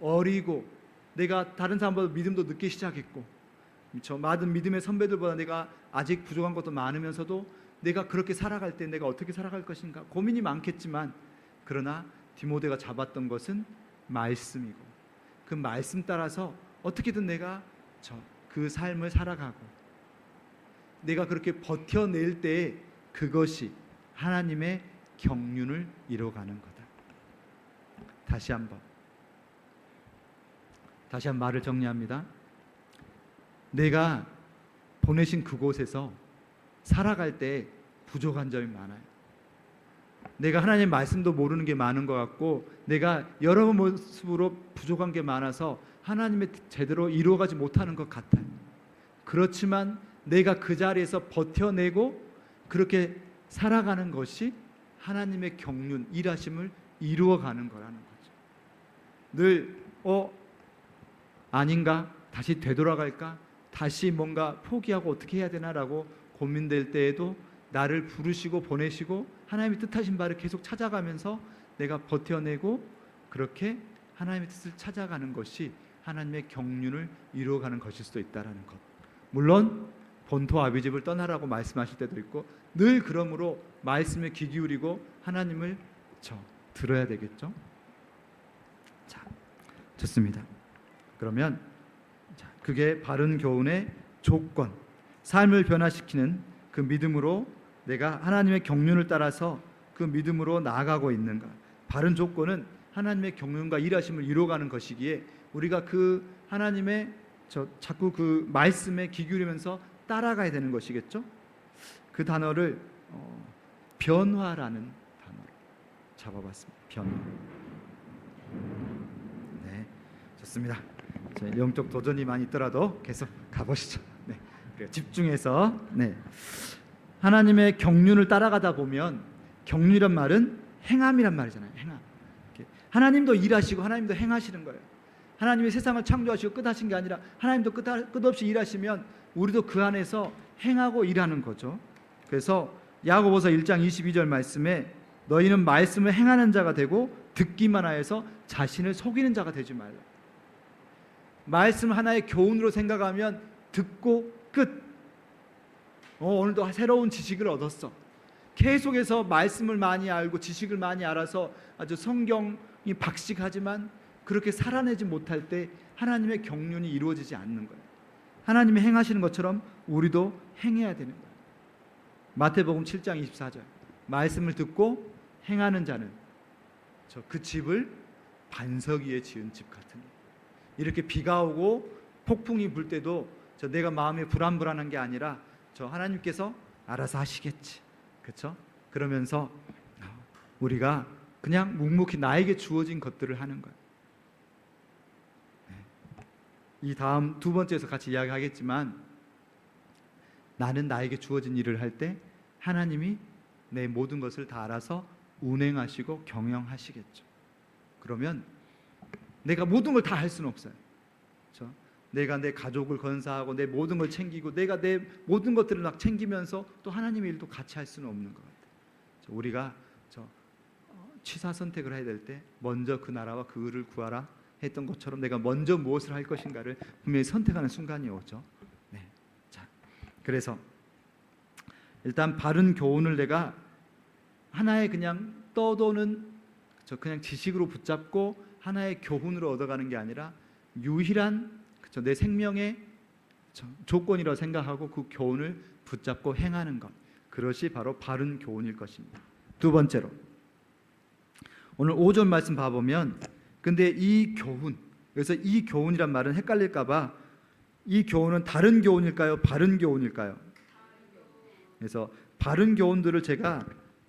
어리고 내가 다른 사람보다 믿음도 늦게 시작했고, 저 많은 믿음의 선배들보다 내가 아직 부족한 것도 많으면서도 내가 그렇게 살아갈 때 내가 어떻게 살아갈 것인가 고민이 많겠지만, 그러나 디모데가 잡았던 것은 말씀이고, 그 말씀 따라서 어떻게든 내가 그 삶을 살아가고 내가 그렇게 버텨낼 때 그것이 하나님의 경륜을 이뤄가는 거다. 다시 한번 말을 정리합니다. 내가 보내신 그곳에서 살아갈 때 부족한 점이 많아요. 내가 하나님의 말씀도 모르는 게 많은 것 같고, 내가 여러 모습으로 부족한 게 많아서 하나님의 제대로 이루어가지 못하는 것 같아요. 그렇지만 내가 그 자리에서 버텨내고 그렇게 살아가는 것이 하나님의 경륜, 일하심을 이루어가는 거라는 거죠. 늘 아닌가? 다시 되돌아갈까? 다시 뭔가 포기하고 어떻게 해야 되나라고 고민될 때에도 나를 부르시고 보내시고 하나님이 뜻하신 바를 계속 찾아가면서 내가 버텨내고 그렇게 하나님의 뜻을 찾아가는 것이 하나님의 경륜을 이루어가는 것일 수도 있다라는 것. 물론 본토 아비집을 떠나라고 말씀하실 때도 있고, 늘 그러므로 말씀에 귀 기울이고 하나님을 들어야 되겠죠. 자, 좋습니다. 그러면 그게 바른 교훈의 조건, 삶을 변화시키는 그 믿음으로 내가 하나님의 경륜을 따라서 그 믿음으로 나아가고 있는가. 바른 조건은 하나님의 경륜과 일하심을 이루어가는 것이기에 우리가 그 하나님의 자꾸 그 말씀에 귀 기울이면서 따라가야 되는 것이겠죠. 그 단어를 변화라는 단어로 잡아봤습니다. 변화. 네, 좋습니다. 영적 도전이 많이 있더라도 계속 가보시죠. 네, 집중해서. 네, 하나님의 경륜을 따라가다 보면, 경륜이란 말은 행함이란 말이잖아요. 행함. 하나님도 일하시고 하나님도 행하시는 거예요. 하나님이 세상을 창조하시고 끝하신 게 아니라 하나님도 끝없이 일하시면 우리도 그 안에서 행하고 일하는 거죠. 그래서 야고보서 1장 22절 말씀에 너희는 말씀을 행하는 자가 되고 듣기만 하여서 자신을 속이는 자가 되지 말라. 말씀 하나의 교훈으로 생각하면 듣고 끝. 오늘도 새로운 지식을 얻었어. 계속해서 말씀을 많이 알고 지식을 많이 알아서 아주 성경이 박식하지만 그렇게 살아내지 못할 때 하나님의 경륜이 이루어지지 않는 거예요. 하나님이 행하시는 것처럼 우리도 행해야 되는 거예요. 마태복음 7장 24절 말씀을 듣고 행하는 자는 그 집을 반석 위에 지은 집 같으니. 이렇게 비가 오고 폭풍이 불 때도 내가 마음이 불안불안한 게 아니라 하나님께서 알아서 하시겠지, 그렇죠? 그러면서 우리가 그냥 묵묵히 나에게 주어진 것들을 하는 거예요. 이 다음 두 번째에서 같이 이야기하겠지만, 나는 나에게 주어진 일을 할 때 하나님이 내 모든 것을 다 알아서 운행하시고 경영하시겠죠. 그러면 내가 모든 걸 다 할 수는 없어요. 그렇죠? 내가 내 가족을 건사하고 내 모든 걸 챙기고 내가 내 모든 것들을 막 챙기면서 또 하나님의 일도 같이 할 수는 없는 것 같아요. 우리가 취사 선택을 해야 될 때 먼저 그 나라와 그 의를 구하라 했던 것처럼 내가 먼저 무엇을 할 것인가를 분명히 선택하는 순간이 오죠. 네. 자, 그래서 일단 바른 교훈을 내가 하나의 그냥 떠도는 그냥 지식으로 붙잡고 하나의 교훈으로 얻어가는 게 아니라 유일한 내 생명의 조건이라고 생각하고 그 교훈을 붙잡고 행하는 것, 그것이 바로 바른 교훈일 것입니다. 두 번째로 오늘 5절 말씀 봐보면, 근데 이 교훈, 그래서 이 교훈이란 말은 헷갈릴까 봐 이 교훈은 다른 교훈일까요? 바른 교훈일까요? 그래서 바른 교훈들을 제가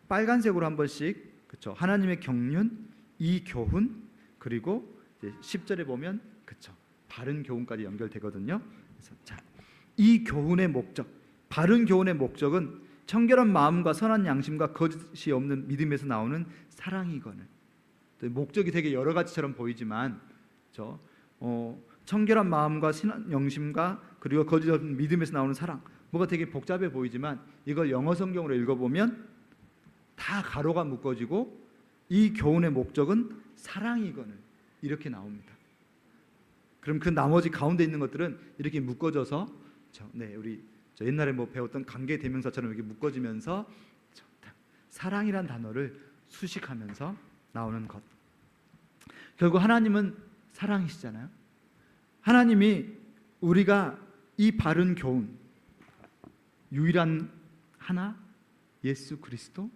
빨간색으로 한 번씩, 그렇죠? 하나님의 경륜, 이 교훈, 그리고 이제 10절에 보면 그렇죠? 바른 교훈까지 연결되거든요. 그래서 자, 이 교훈의 목적, 바른 교훈의 목적은 청결한 마음과 선한 양심과 거짓이 없는 믿음에서 나오는 사랑이거늘. 목적이 되게 여러 가지처럼 보이지만 청결한 마음과 선한 양심과 그리고 거짓 없는 믿음에서 나오는 사랑, 뭐가 되게 복잡해 보이지만 이걸 영어 성경으로 읽어보면 다 가로가 묶어지고 이 교훈의 목적은 사랑이거늘 이렇게 나옵니다. 그럼 그 나머지 가운데 있는 것들은 이렇게 묶어져서 우리 옛날에 배웠던 관계 대명사처럼 이렇게 묶어지면서 사랑이란 단어를 수식하면서 나오는 것. 결국 하나님은 사랑이시잖아요. 하나님이 우리가 이 바른 교훈, 유일한 하나 예수 그리스도,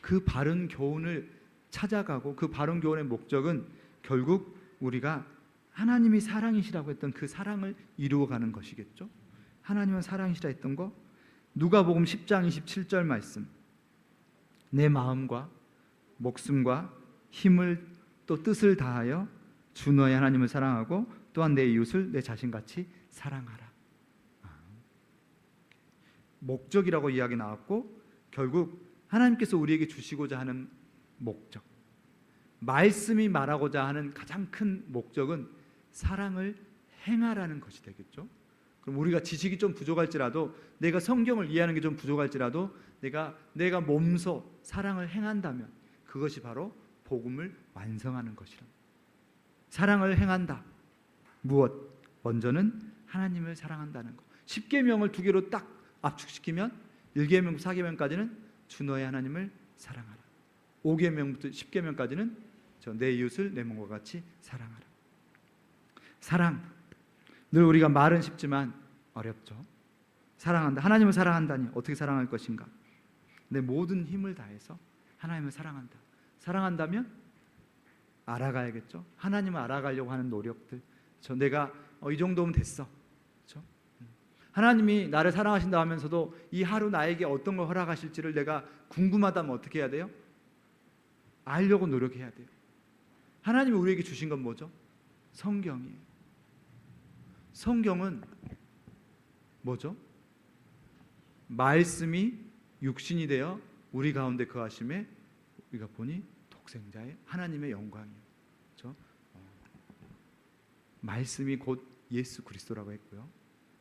그 바른 교훈을 찾아가고 그 바른 교훈의 목적은 결국 우리가 하나님이 사랑이시라고 했던 그 사랑을 이루어가는 것이겠죠. 하나님은 사랑이시라 했던 거, 누가복음 10장 27절 말씀, 내 마음과 목숨과 힘을 또 뜻을 다하여 주 너의 하나님을 사랑하고 또한 내 이웃을 내 자신같이 사랑하라. 목적이라고 이야기 나왔고, 결국 하나님께서 우리에게 주시고자 하는 목적, 말씀이 말하고자 하는 가장 큰 목적은 사랑을 행하라는 것이 되겠죠. 그럼 우리가 지식이 좀 부족할지라도, 내가 성경을 이해하는 게 좀 부족할지라도 내가 몸소 사랑을 행한다면 그것이 바로 복음을 완성하는 것이라. 사랑을 행한다. 무엇? 먼저는 하나님을 사랑한다는 거. 10계명을 두 개로 딱 압축시키면 1계명, 4계명까지는 주 너의 하나님을 사랑하라. 5계명부터 10계명까지는 내 이웃을 내 몸과 같이 사랑하라. 사랑. 늘 우리가 말은 쉽지만 어렵죠. 사랑한다. 하나님을 사랑한다니 어떻게 사랑할 것인가? 내 모든 힘을 다해서 하나님을 사랑한다. 사랑한다면 알아가야겠죠. 하나님을 알아가려고 하는 노력들. 내가 이 정도면 됐어. 그렇죠? 하나님이 나를 사랑하신다 하면서도 이 하루 나에게 어떤 걸 허락하실지를 내가 궁금하다면 어떻게 해야 돼요? 알려고 노력해야 돼요. 하나님이 우리에게 주신 건 뭐죠? 성경이에요. 성경은 뭐죠? 말씀이 육신이 되어 우리 가운데 거하심에 우리가 보니 독생자의 하나님의 영광이에요. 그렇죠? 말씀이 곧 예수 그리스도라고 했고요.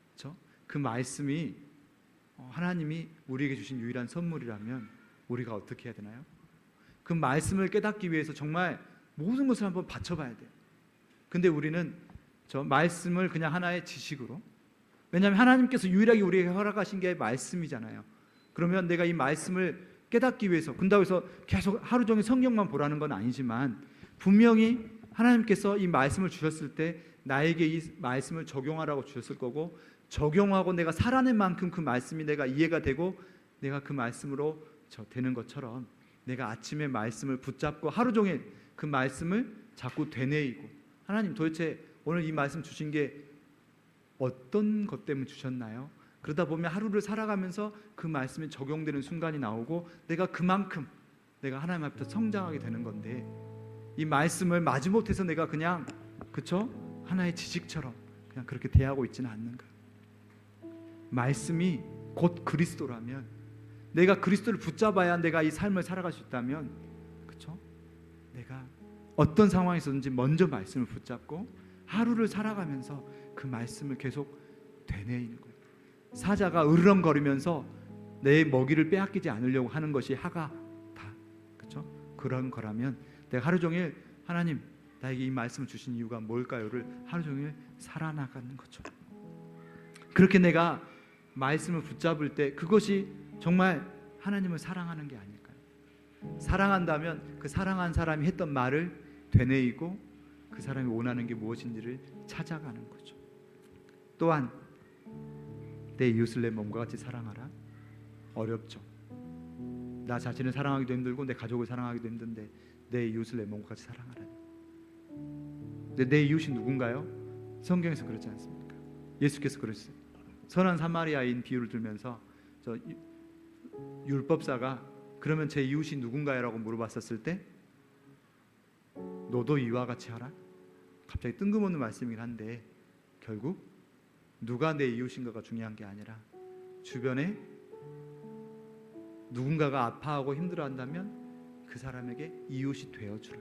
그렇죠? 그 말씀이 하나님이 우리에게 주신 유일한 선물이라면 우리가 어떻게 해야 되나요? 그 말씀을 깨닫기 위해서 정말 모든 것을 한번 바쳐봐야 돼요. 근데 우리는 저 말씀을 그냥 하나의 지식으로, 왜냐하면 하나님께서 유일하게 우리에게 허락하신 게 말씀이잖아요. 그러면 내가 이 말씀을 깨닫기 위해서, 그렇다고 해서 계속 하루 종일 성경만 보라는 건 아니지만 분명히 하나님께서 이 말씀을 주셨을 때 나에게 이 말씀을 적용하라고 주셨을 거고, 적용하고 내가 살아낸 만큼 그 말씀이 내가 이해가 되고 내가 그 말씀으로 되는 것처럼 내가 아침에 말씀을 붙잡고 하루 종일 그 말씀을 자꾸 되뇌이고, 하나님 도대체 오늘 이 말씀 주신 게 어떤 것 때문에 주셨나요? 그러다 보면 하루를 살아가면서 그 말씀이 적용되는 순간이 나오고 내가 그만큼 내가 하나님 앞에서 성장하게 되는 건데, 이 말씀을 마지못해서 내가 그냥 그쵸? 하나의 지식처럼 그냥 그렇게 대하고 있지는 않는가. 말씀이 곧 그리스도라면, 내가 그리스도를 붙잡아야 내가 이 삶을 살아갈 수 있다면, 그쵸? 내가 어떤 상황에서든지 먼저 말씀을 붙잡고 하루를 살아가면서 그 말씀을 계속 되뇌이는 거예요. 사자가 으르렁거리면서 내 먹이를 빼앗기지 않으려고 하는 것이 하가다. 그렇죠? 그런 거라면 내가 하루 종일 하나님 나에게 이 말씀을 주신 이유가 뭘까요를 하루 종일 살아나가는 거죠. 그렇게 내가 말씀을 붙잡을 때 그것이 정말 하나님을 사랑하는 게 아닐까요? 사랑한다면 그 사랑한 사람이 했던 말을 되뇌이고 그 사람이 원하는 게 무엇인지를 찾아가는 거죠. 또한 내 이웃을 내 몸과 같이 사랑하라. 어렵죠. 나 자신을 사랑하기도 힘들고 내 가족을 사랑하기도 힘든데 내 이웃을 내 몸과 같이 사랑하라. 근데 내 이웃이 누군가요? 성경에서 그렇지 않습니까? 예수께서 그러셨어요. 선한 사마리아인 비유를 들면서 저 율법사가 그러면 제 이웃이 누군가요? 라고 물어봤었을 때 너도 이와 같이 하라. 갑자기 뜬금없는 말씀이긴 한데 결국 누가 내 이웃인가가 중요한 게 아니라 주변에 누군가가 아파하고 힘들어한다면 그 사람에게 이웃이 되어주라.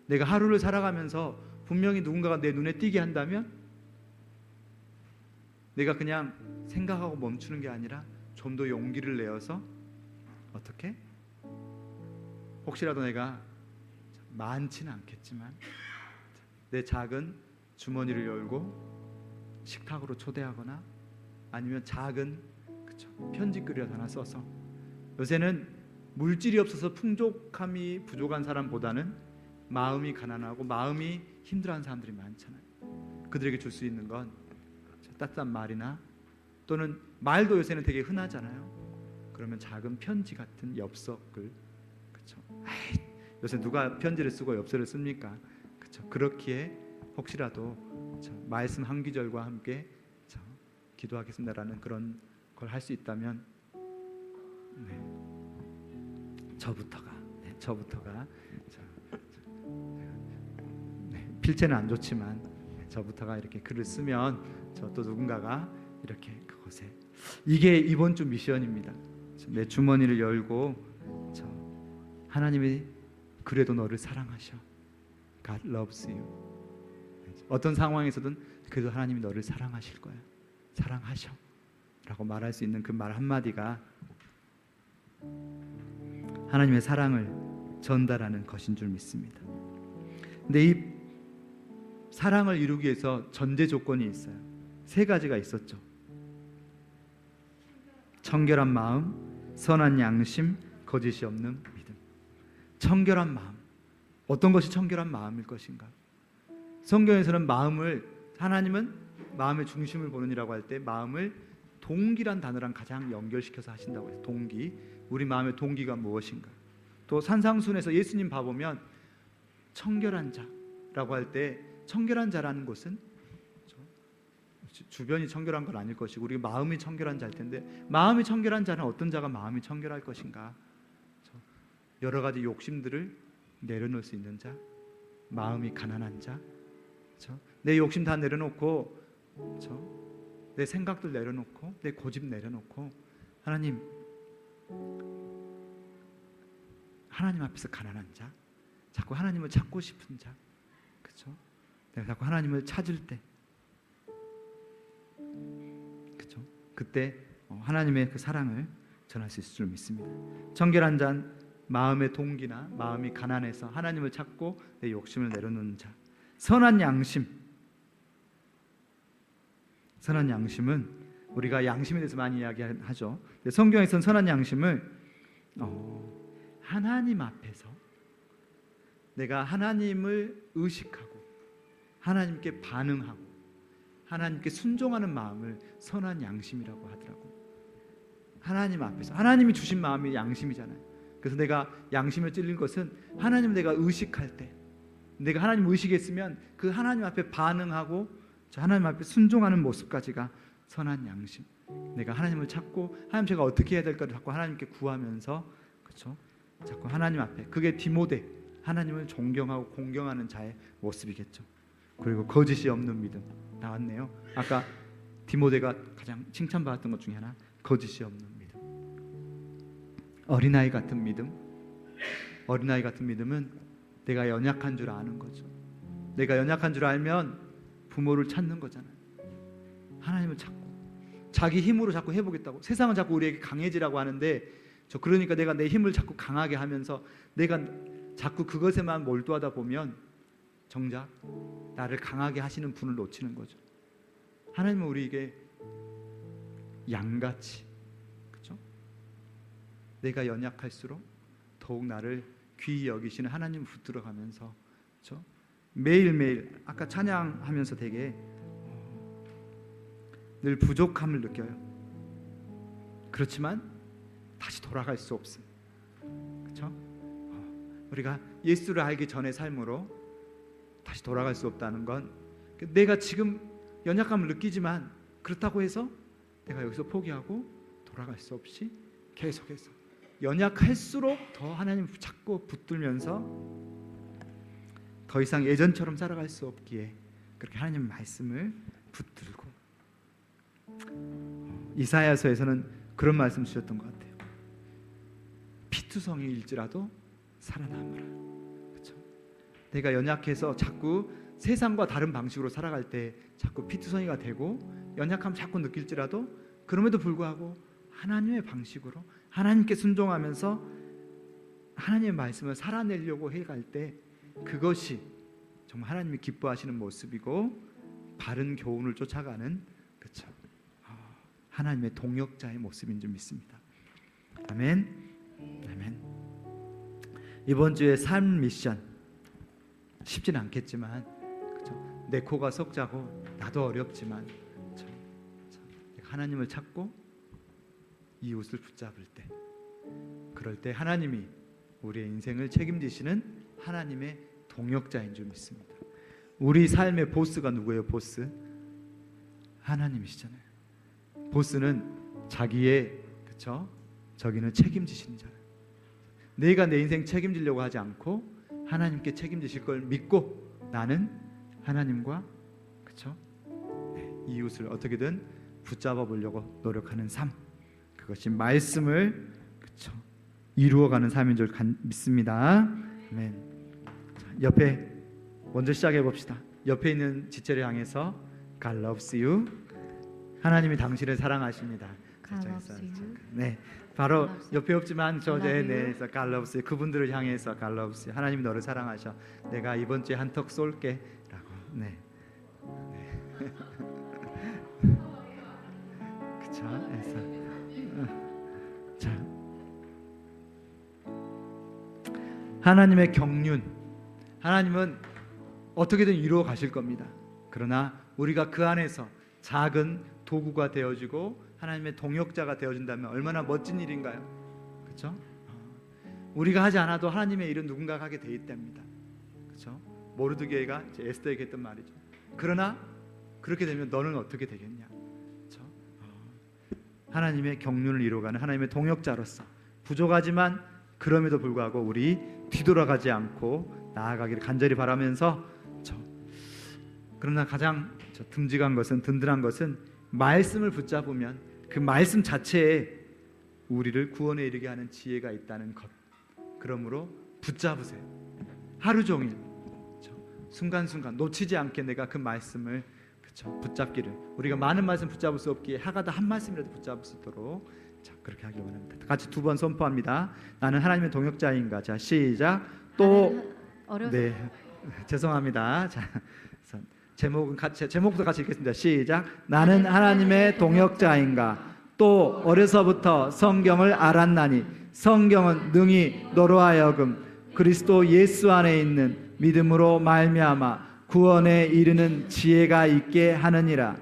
내가 하루를 살아가면서 분명히 누군가가 내 눈에 띄게 한다면 내가 그냥 생각하고 멈추는 게 아니라 좀 더 용기를 내어서 어떻게? 혹시라도 내가 많지는 않겠지만 내 작은 주머니를 열고 식탁으로 초대하거나 아니면 작은 편지글이라도 하나 써서, 요새는 물질이 없어서 풍족함이 부족한 사람보다는 마음이 가난하고 마음이 힘들어하는 사람들이 많잖아요. 그들에게 줄 수 있는 건 따뜻한 말이나 또는 말도 요새는 되게 흔하잖아요. 그러면 작은 편지 같은 엽서글, 그렇죠? 요새 누가 편지를 쓰고 엽서를 씁니까? 그렇죠? 그렇기에 혹시라도 말씀 한 구절과 함께 기도하겠습니다라는 그런 걸 할 수 있다면 저부터가 필체는 안 좋지만 저부터가 이렇게 글을 쓰면 또 누군가가 이렇게 그곳에, 이게 이번 주 미션입니다. 내 주머니를 열고 하나님이 그래도 너를 사랑하셔. God loves you. 어떤 상황에서든 그래도 하나님이 너를 사랑하실 거야. 사랑하셔 라고 말할 수 있는 그 말 한마디가 하나님의 사랑을 전달하는 것인 줄 믿습니다. 근데 이 사랑을 이루기 위해서 전제 조건이 있어요. 세 가지가 있었죠. 청결한 마음, 선한 양심, 거짓이 없는 믿음. 청결한 마음. 어떤 것이 청결한 마음일 것인가? 성경에서는 하나님은 마음의 중심을 보느니라고 할 때 마음을 동기란 단어랑 가장 연결시켜서 하신다고 해요. 동기. 우리 마음의 동기가 무엇인가? 또 산상순에서 예수님 봐보면 청결한 자라고 할 때 청결한 자라는 것은 주변이 청결한 건 아닐 것이고 우리 마음이 청결한 자일 텐데, 마음이 청결한 자는 어떤 자가 마음이 청결할 것인가? 여러 가지 욕심들을 내려놓을 수 있는 자, 마음이 가난한 자, 내 욕심 다 내려놓고 내 생각들 내려놓고 내 고집 내려놓고 하나님 앞에서 가난한 자, 자꾸 하나님을 찾고 싶은 자, 그렇죠? 내가 자꾸 하나님을 찾을 때, 그렇죠? 그때 하나님의 그 사랑을 전할 수 있을 줄 믿습니다. 청결한 자는 마음의 동기나 마음이 가난해서 하나님을 찾고 내 욕심을 내려놓는 자. 선한 양심. 선한 양심은 우리가 양심에 대해서 많이 이야기하죠. 성경에서는 선한 양심을 하나님 앞에서 내가 하나님을 의식하고 하나님께 반응하고 하나님께 순종하는 마음을 선한 양심이라고 하더라고요. 하나님 앞에서 하나님이 주신 마음이 양심이잖아요. 그래서 내가 양심에 찔린 것은 하나님을 내가 의식할 때, 내가 하나님 의식했으면 그 하나님 앞에 반응하고 하나님 앞에 순종하는 모습까지가 선한 양심. 내가 하나님을 찾고 하나님 제가 어떻게 해야 될까를 자꾸 하나님께 구하면서, 그렇죠? 자꾸 하나님 앞에, 그게 디모데, 하나님을 존경하고 공경하는 자의 모습이겠죠. 그리고 거짓이 없는 믿음 나왔네요. 아까 디모데가 가장 칭찬받았던 것 중에 하나, 거짓이 없는 믿음. 어린아이 같은 믿음. 어린아이 같은 믿음은 내가 연약한 줄 아는 거죠. 내가 연약한 줄 알면 부모를 찾는 거잖아요. 하나님을 찾고 자기 힘으로 자꾸 해보겠다고. 세상은 자꾸 우리에게 강해지라고 하는데, 그러니까 내가 내 힘을 자꾸 강하게 하면서 내가 자꾸 그것에만 몰두하다 보면 정작 나를 강하게 하시는 분을 놓치는 거죠. 하나님은 우리에게 양같이, 그렇죠? 내가 연약할수록 더욱 나를 귀히 여기시는 하나님을 붙들어가면서, 그렇죠? 매일매일 아까 찬양하면서 되게 늘 부족함을 느껴요. 그렇지만 다시 돌아갈 수 없음. 그렇죠? 우리가 예수를 알기 전의 삶으로 다시 돌아갈 수 없다는 건, 내가 지금 연약함을 느끼지만 그렇다고 해서 내가 여기서 포기하고 돌아갈 수 없이 계속해서 연약할수록 더 하나님 찾고 붙들면서 더 이상 예전처럼 살아갈 수 없기에 그렇게 하나님 말씀을 붙들고, 이사야서에서는 그런 말씀 주셨던 것 같아요. 피투성이일지라도 살아남으라. 그렇죠? 내가 연약해서 자꾸 세상과 다른 방식으로 살아갈 때 자꾸 피투성이가 되고 연약함 자꾸 느낄지라도, 그럼에도 불구하고 하나님의 방식으로 하나님께 순종하면서 하나님의 말씀을 살아내려고 해갈 때 그것이 정말 하나님이 기뻐하시는 모습이고 바른 교훈을 쫓아가는, 그렇죠? 하나님의 동역자의 모습인 줄 믿습니다. 아멘. 아멘. 이번 주에 삶 미션 쉽지는 않겠지만, 그렇죠? 내 코가 석자고 나도 어렵지만, 그렇죠? 하나님을 찾고 이웃을 붙잡을 때, 그럴 때 하나님이 우리의 인생을 책임지시는 하나님의 동역자인 줄 믿습니다. 우리 삶의 보스가 누구예요? 보스? 하나님이시잖아요. 보스는 자기의, 그렇죠? 저기는 책임지시는 자예요. 내가 내 인생 책임지려고 하지 않고 하나님께 책임지실 걸 믿고 나는 하나님과, 그렇죠? 이웃을 어떻게든 붙잡아 보려고 노력하는 삶, 그것이 말씀을, 그렇죠? 이루어가는 삶인 줄 믿습니다. 아멘. 옆에 먼저 시작해 봅시다. 옆에 있는 지체를 향해서 God loves you. 하나님이 당신을 사랑하십니다. God loves you. 네, 바로 God loves you. 옆에 없지만 저 I love 네, you. God loves you. 그분들을 향해서 God loves you. 하나님이 너를 사랑하셔. 내가 이번 주에 한턱 쏠게라고 네. 그쵸? 그래서 자, 하나님의 경륜, 하나님은 어떻게든 이루어 가실 겁니다. 그러나 우리가 그 안에서 작은 도구가 되어지고 하나님의 동역자가 되어진다면 얼마나 멋진 일인가요? 그렇죠? 우리가 하지 않아도 하나님의 일은 누군가가 하게 돼 있답니다. 그렇죠? 모르드게가 이제 에스더에게 했던 말이죠. 그러나 그렇게 되면 너는 어떻게 되겠냐? 그렇죠? 하나님의 경륜을 이루어가는 하나님의 동역자로서 부족하지만 그럼에도 불구하고 우리 뒤돌아가지 않고 나아가기를 간절히 바라면서 그러나 가장 듬직한 것은, 든든한 것은 말씀을 붙잡으면 그 말씀 자체에 우리를 구원에 이르게 하는 지혜가 있다는 것. 그러므로 붙잡으세요. 하루 종일 순간순간 놓치지 않게 내가 그 말씀을 붙잡기를, 우리가 많은 말씀 붙잡을 수 없기에 하가다 한 말씀이라도 붙잡을 수 있도록 그렇게 하기 원합니다. 같이 두 번 선포합니다. 나는 하나님의 동역자인가. 자, 시작. 또 네, 죄송합니다. 자, 제목부터 같이 읽겠습니다. 시작. 나는 하나님의 동역자인가. 또 어려서부터 성경을 알았나니 성경은 능히 너로 하여금 그리스도 예수 안에 있는 믿음으로 말미암아 구원에 이르는 지혜가 있게 하느니라.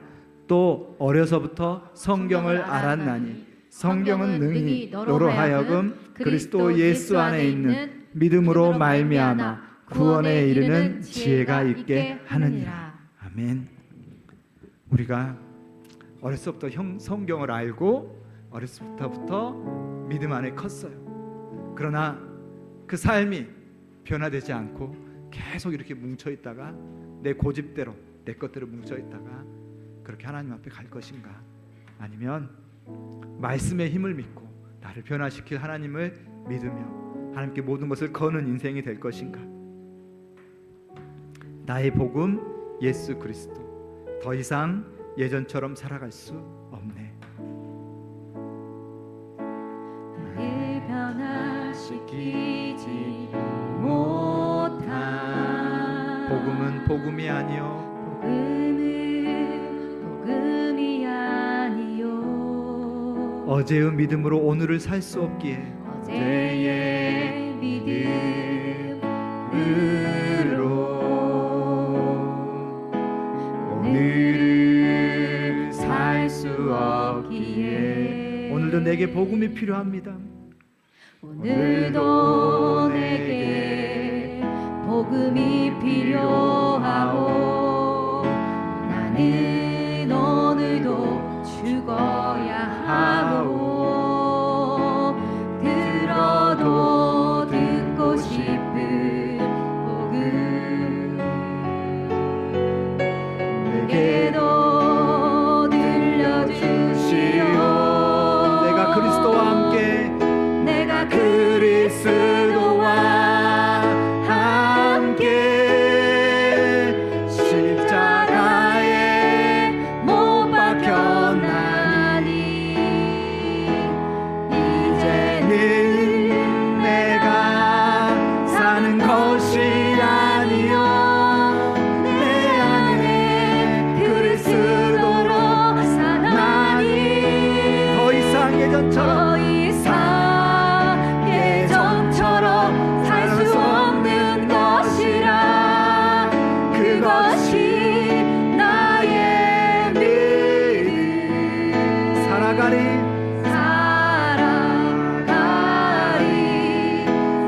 또 어려서부터 성경을 알았나니 성경은 능히 너로 하여금 그리스도 예수 안에 있는 믿음으로 말미암아 구원에 이르는 지혜가 있게 하느니라. 아멘. 우리가 어렸을 때부터 성경을 알고 어렸을 때부터 믿음 안에 컸어요. 그러나 그 삶이 변화되지 않고 계속 이렇게 뭉쳐 있다가 내 고집대로 내 것대로 뭉쳐 있다가 그렇게 하나님 앞에 갈 것인가, 아니면 말씀의 힘을 믿고 나를 변화시킬 하나님을 믿으며 하나님께 모든 것을 거는 인생이 될 것인가. 나의 복음 예수 그리스도, 더 이상 예전처럼 살아갈 수 없네. 나를 변화시키지 못한 복음은 복음이 아니요 복음은 복음이 아니요 어제의 믿음으로 오늘을 살 수 없기에 어제의 믿음으로 오늘을 살 수 없기에 오늘도 내게 복음이 필요합니다. 오늘도 내게 복음이 필요하오. 나는 오늘도 죽어야 하오. 들어도 듣고 싶은 복음 내게도 들려주시오. 내가 그리스도와 함께 내가 그리스도와 함께 십자가에 못 박혔나니 이제는 내가 사는 것이 아니요 내 안에 그리스도로 사나니 더 이상 예전처럼 더 이상 예전처럼 살 수 없는 것이라. 그것이 나의 믿음. 살아가리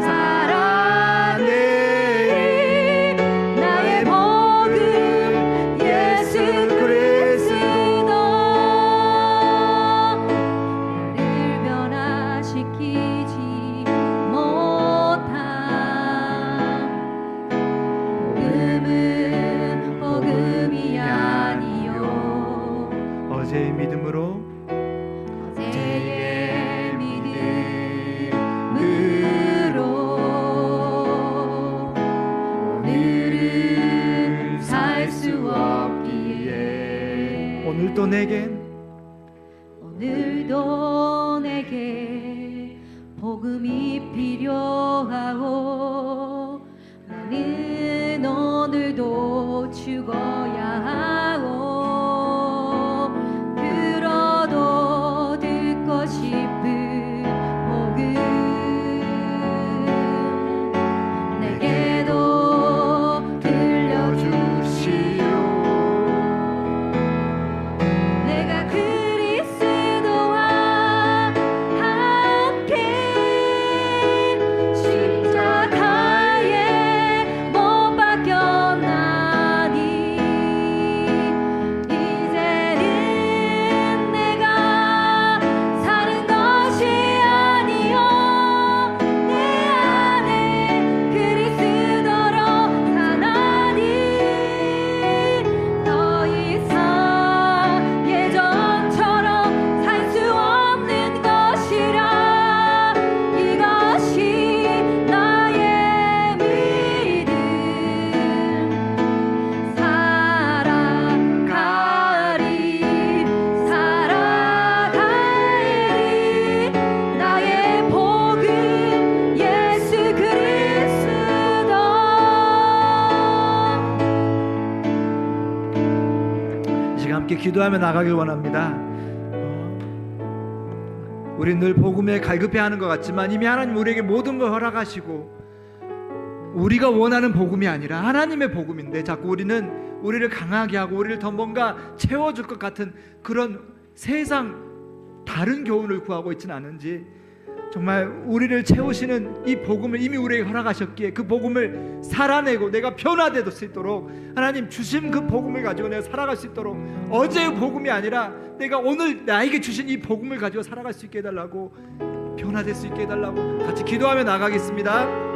살아내리 나의 복음 예수 그리스도. 나를 변화시키지 못한 복음은 복음이 아니요 어제의 믿음으로 어제의 믿음으로 오늘을 살 수 없기에 오늘도 내겐 오늘도 내게 복음이 필요하오. 나는 오늘도 죽어야 하오 들어도 듣고 싶은 복음 내게도 들려주시오 내가 그리스도와 함께 십자가에 못 박혔나니 이제는 내가 사는 것이 아니요 내 안에 그리스도로 사나니 더 이상 예전처럼 살 수 없는 것이라 이것이 나의 믿음 살아가리 나의 복음 예수 그리스도 이 시간 함께 기도하며 나가길 원합니다. 우리 늘 복음에 갈급해하는 것 같지만 이미 하나님 우리에게 모든 걸 허락하시고 우리가 원하는 복음이 아니라 하나님의 복음인데 자꾸 우리는 우리를 강하게 하고 우리를 더 뭔가 채워줄 것 같은 그런 세상 다른 교훈을 구하고 있지는 않은지 정말 우리를 채우시는 이 복음을 이미 우리에게 허락하셨기에 그 복음을 살아내고 내가 변화될 수 있도록 하나님 주신 그 복음을 가지고 내가 살아갈 수 있도록 어제의 복음이 아니라 내가 오늘 나에게 주신 이 복음을 가지고 살아갈 수 있게 해달라고 변화될 수 있게 해달라고 같이 기도하며 나가겠습니다.